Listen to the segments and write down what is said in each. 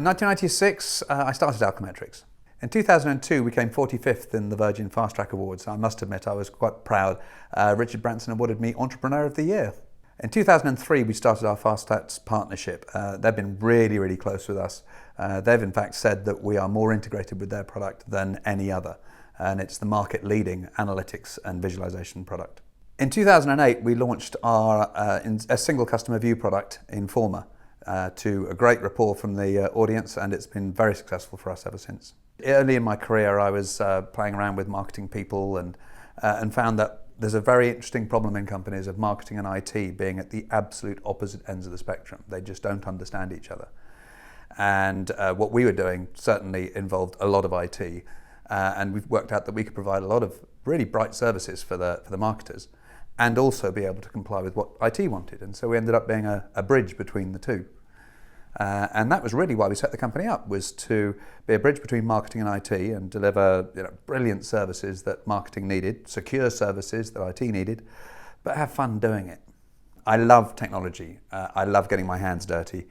In 1996, I started Alcometrics. In 2002, we came 45th in the Virgin Fast Track Awards. I must admit, I was quite proud. Richard Branson awarded me Entrepreneur of the Year. In 2003, we started our Fast Stats partnership. They've been really, really close with us. They've in fact said that we are more integrated with their product than any other, and it's the market-leading analytics and visualization product. In 2008, we launched a single customer view product, Informa, to a great rapport from the audience, and it's been very successful for us ever since. Early in my career, I was playing around with marketing people and found that there's a very interesting problem in companies of marketing and IT being at the absolute opposite ends of the spectrum. They just don't understand each other. And what we were doing certainly involved a lot of IT, and we've worked out that we could provide a lot of really bright services for the marketers and also be able to comply with what IT wanted. And so we ended up being a bridge between the two. And that was really why we set the company up, was to be a bridge between marketing and IT and deliver brilliant services that marketing needed, secure services that IT needed, but have fun doing it. I love technology. I love getting my hands dirty.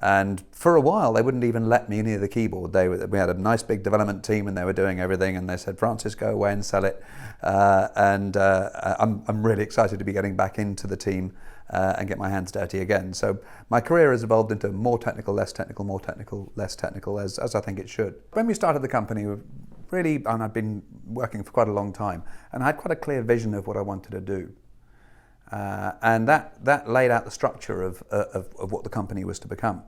And for a while, they wouldn't even let me near the keyboard. We had a nice big development team and they were doing everything, and they said, Francis, go away and sell it. I'm really excited to be getting back into the team and get my hands dirty again. So my career has evolved into more technical, less technical, more technical, less technical, as I think it should. When we started the company, and I'd been working for quite a long time, and I had quite a clear vision of what I wanted to do. And that laid out the structure of what the company was to become.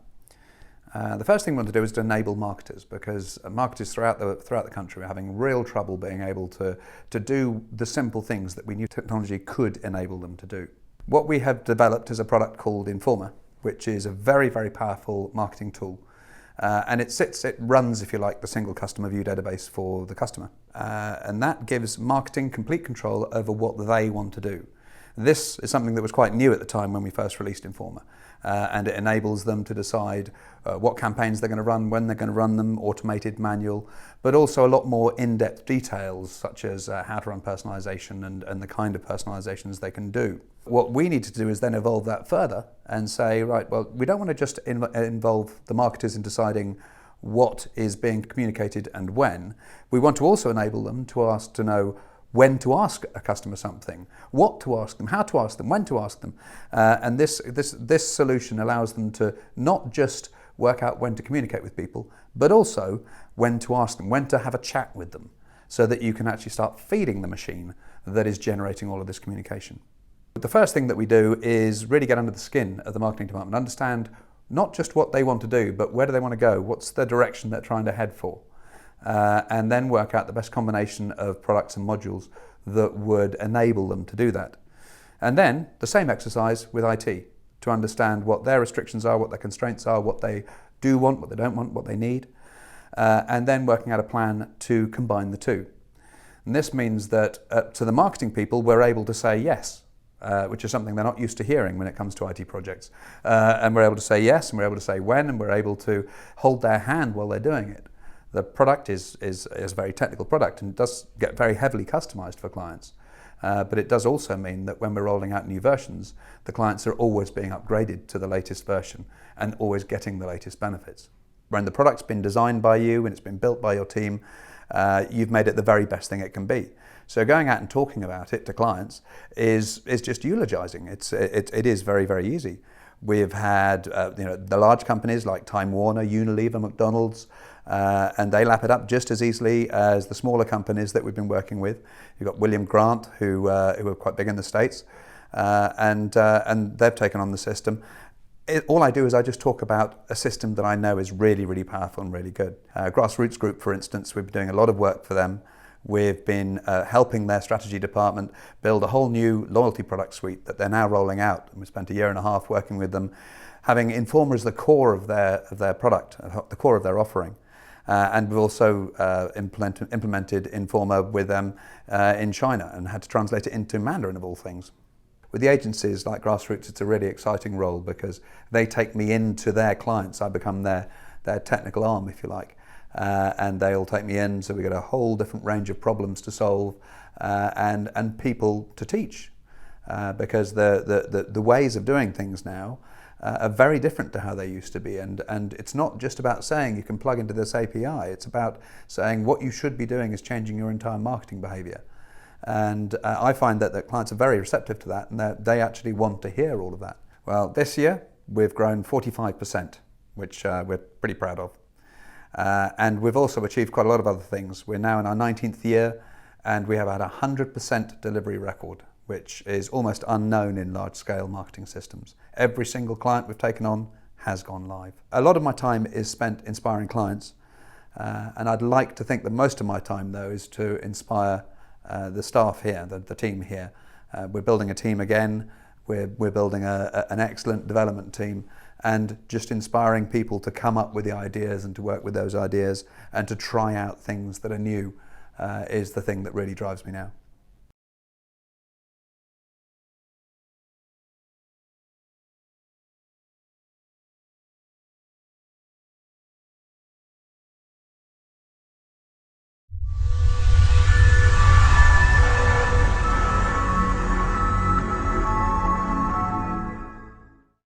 The first thing we wanted to do was to enable marketers, because marketers throughout the country were having real trouble being able to do the simple things that we knew technology could enable them to do. What we have developed is a product called Informa, which is a very, very powerful marketing tool. And it runs, if you like, the single customer view database for the customer. And that gives marketing complete control over what they want to do. This is something that was quite new at the time when we first released Informa, and it enables them to decide what campaigns they're going to run, when they're going to run them, automated, manual, but also a lot more in-depth details, such as how to run personalization and the kind of personalizations they can do. What we need to do is then evolve that further and say, right, well, we don't want to just involve the marketers in deciding what is being communicated and when. We want to also enable them to know when to ask a customer something, what to ask them, how to ask them, when to ask them. And this solution allows them to not just work out when to communicate with people, but also when to ask them, when to have a chat with them, so that you can actually start feeding the machine that is generating all of this communication. The first thing that we do is really get under the skin of the marketing department, understand not just what they want to do, but where do they want to go, what's the direction they're trying to head for. And then work out the best combination of products and modules that would enable them to do that. And then the same exercise with IT, to understand what their restrictions are, what their constraints are, what they do want, what they don't want, what they need, and then working out a plan to combine the two. And this means that to the marketing people, we're able to say yes, which is something they're not used to hearing when it comes to IT projects. And we're able to say yes, and we're able to say when, and we're able to hold their hand while they're doing it. The product is a very technical product and does get very heavily customized for clients. But it does also mean that when we're rolling out new versions, the clients are always being upgraded to the latest version and always getting the latest benefits. When the product's been designed by you and it's been built by your team, you've made it the very best thing it can be. So going out and talking about it to clients is just eulogizing. It is very, very easy. We've had the large companies like Time Warner, Unilever, McDonald's, and they lap it up just as easily as the smaller companies that we've been working with. You've got William Grant, who are quite big in the States, and they've taken on the system. All I do is I just talk about a system that I know is really, really powerful and really good. Grassroots Group, for instance, we've been doing a lot of work for them. We've been helping their strategy department build a whole new loyalty product suite that they're now rolling out. And we spent a year and a half working with them, having Informa as the core of their product, the core of their offering. And we've also implemented Informa with them in China and had to translate it into Mandarin, of all things. With the agencies like Grassroots, it's a really exciting role because they take me into their clients. I become their technical arm, if you like. And they all take me in, so we get a whole different range of problems to solve and people to teach. Because the ways of doing things now are very different to how they used to be. And it's not just about saying you can plug into this API, it's about saying what you should be doing is changing your entire marketing behavior. And I find that clients are very receptive to that, and that they actually want to hear all of that. Well, this year we've grown 45%, which we're pretty proud of. And we've also achieved quite a lot of other things. We're now in our 19th year, and we have had a 100% delivery record, which is almost unknown in large-scale marketing systems. Every single client we've taken on has gone live. A lot of my time is spent inspiring clients, and I'd like to think that most of my time, though, is to inspire the staff here, the team here. We're building a team again. We're building an excellent development team, and just inspiring people to come up with the ideas and to work with those ideas and to try out things that are new is the thing that really drives me now.